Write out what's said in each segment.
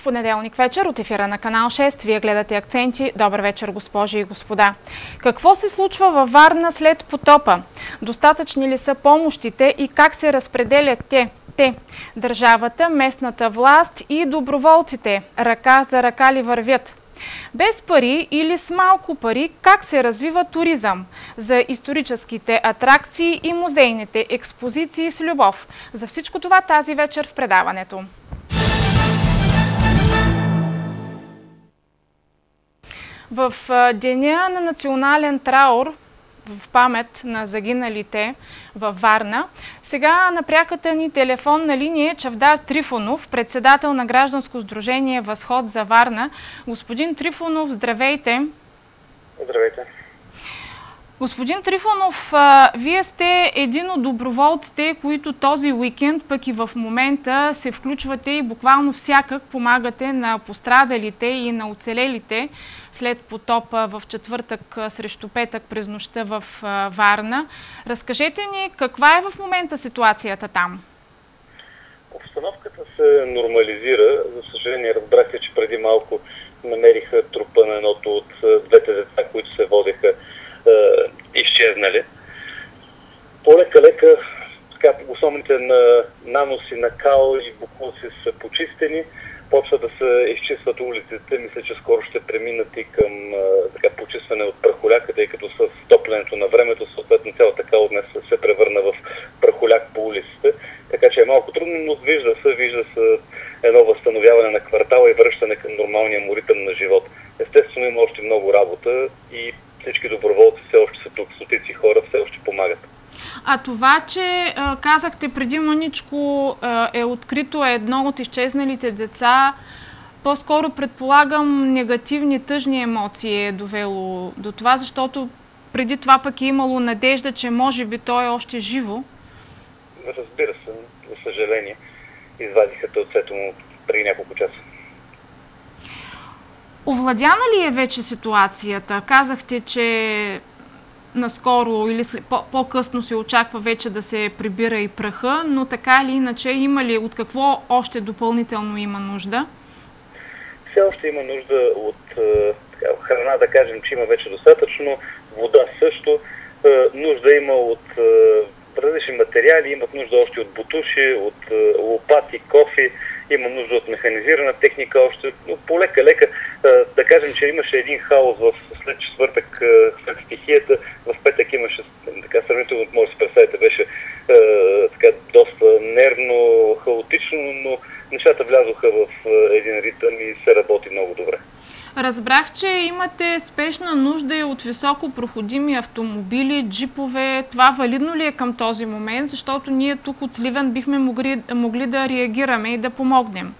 Понеделник вечер от ефира на канал 6. Вие гледате Акценти. Добър вечер, госпожи и господа. Какво се случва във Варна след потопа? Достатъчни ли са помощите и как се разпределят те? Държавата, местната власт и доброволците ръка за ръка ли вървят? Без пари или с малко пари, как се развива туризъм? За историческите атракции и музейните експозиции с любов. За всичко това тази вечер в предаването. В деня на национален траур в памет на загиналите във Варна, сега на пряката ни телефонна линия е Чавдар Трифонов, председател на гражданско сдружение Възход за Варна. Господин Трифонов, здравейте! Здравейте! Господин Трифонов, вие сте един от доброволците, които този уикенд, пък и в момента се включвате и буквално всякак помагате на пострадалите и на оцелелите след потопа в четвъртък срещу петък през нощта в Варна. Разкажете ни каква е в момента ситуацията там? Обстановката се нормализира. За съжаление, разбрахте, че преди малко намериха трупа на едното от двете деца, които се водеха изчезнали. Полека-лека основните наноси на кал и боклуци са почистени. Почва да се изчистват улиците. Мисля, че скоро ще преминат и към почистване от прахоляка, тъй като с топлянето на времето, съответно цялата кал днес се превърна в прахоляк по улиците. Така че е малко трудно, но вижда се едно възстановяване на квартала и връщане към нормалния му ритъм на живот. Естествено има още много работа и всички доброволци все още са тук, стотици хора все още помагат. А това, че казахте преди мъничко е открито едно от изчезналите деца, по-скоро предполагам негативни, тъжни емоции е довело до това, защото преди това пък е имало надежда, че може би той е още живо. Разбира се, за съжаление. Извадиха тълцето му преди няколко часа. Овладяна ли е вече ситуацията? Казахте, че наскоро или по-късно се очаква вече да се прибира и праха, но така или иначе има ли от какво още допълнително има нужда? Все още има нужда от храна, да кажем, че има вече достатъчно, вода също, нужда има от различни материали, имат нужда още от бутуши, от лопати, кофи, има нужда от механизирана техника още, но полека-лека, да кажем, че имаше един хаос след четвъртък, след стихията, в петък имаше, сравнително, може да се представите, беше доста нервно, хаотично, но нещата влязоха в един ритъм и се работи много добре. Разбрах, че имате спешна нужда и от високо проходими автомобили, джипове. Това валидно ли е към този момент? Защото ние тук от Сливен бихме могли да реагираме и да помогнем.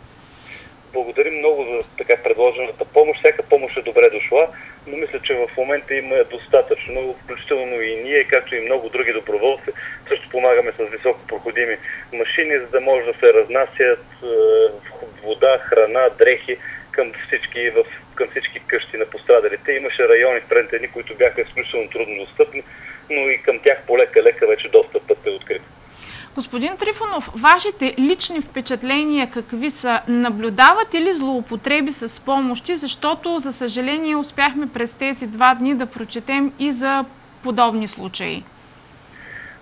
Благодарим много за предложената помощ. Всяка помощ е добре дошла, но мисля, че в момента има достатъчно, включително и ние, както и много други доброволци, също помагаме с високопроходими машини, за да може да се разнасят вода, храна, дрехи към всички къщи на пострадалите. Имаше райони в предните дни, които бяха изключително трудно достъпни, но и към тях полека-лека вече достъпът е открит. Господин Трифонов, вашите лични впечатления какви са? Наблюдавате ли злоупотреби с помощи? Защото, за съжаление, успяхме през тези 2 дни да прочетем и за подобни случаи.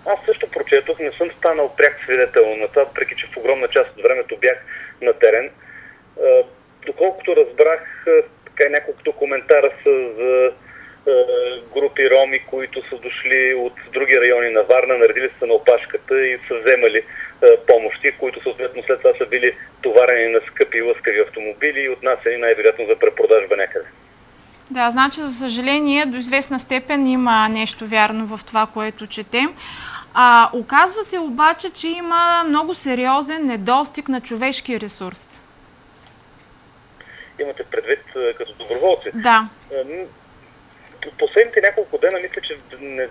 Аз също прочетох, не съм станал пряк свидетел на това, въпреки че в огромна част от времето бях на терен. Доколкото разбрах, няколкото коментара са за групи роми, които са дошли от други райони на Варна, наредили са на опашката и са вземали помощи, които съответно след това са били товарени на скъпи и лъскави автомобили и отнасяни най-вероятно за препродажба някъде. Да, значи за съжаление до известна степен има нещо вярно в това, което четем. Оказва се обаче, че има много сериозен недостиг на човешки ресурс. Имате предвид като доброволци? Да. Последните няколко дена, мисля, че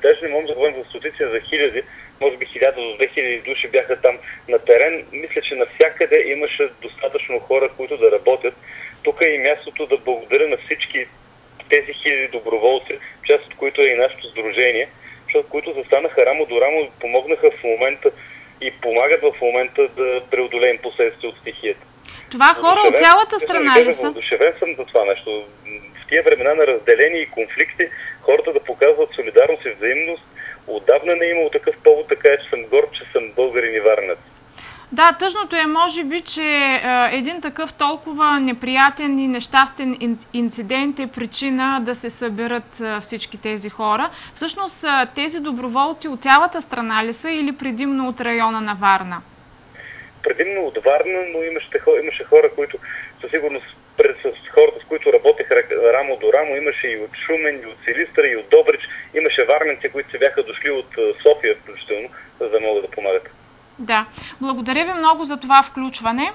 даже не можем да говорим за стотици, за хиляди, може би 1000 до 2000 души бяха там на терен. Мисля, че навсякъде имаше достатъчно хора, които да работят. Тук е и мястото да благодаря на всички тези хиляди доброволци, част от които е и нашето сдружение, които застанаха рамо до рамо, помогнаха в момента и помагат в момента да преодолеем последствия от стихията. Това хора от цялата страна ли са? Воодушевен съм за това нещо. В тия времена на разделение и конфликти хората да показват солидарност и взаимност. Отдавна не е имало такъв повод, така че съм горд, че съм българин и варнец. Да, тъжното е може би, че един такъв толкова неприятен и нещастен инцидент е причина да се съберат всички тези хора. Всъщност тези доброволци от цялата страна ли са или предимно от района на Варна? Предимно от Варна, но имаше хора, които със сигурност с хората, с които работех рамо до рамо, имаше и от Шумен, и от Силистра, и от Добрич. Имаше варненци, които се бяха дошли от София включително, за да могат да помагат. Да, благодаря ви много за това включване.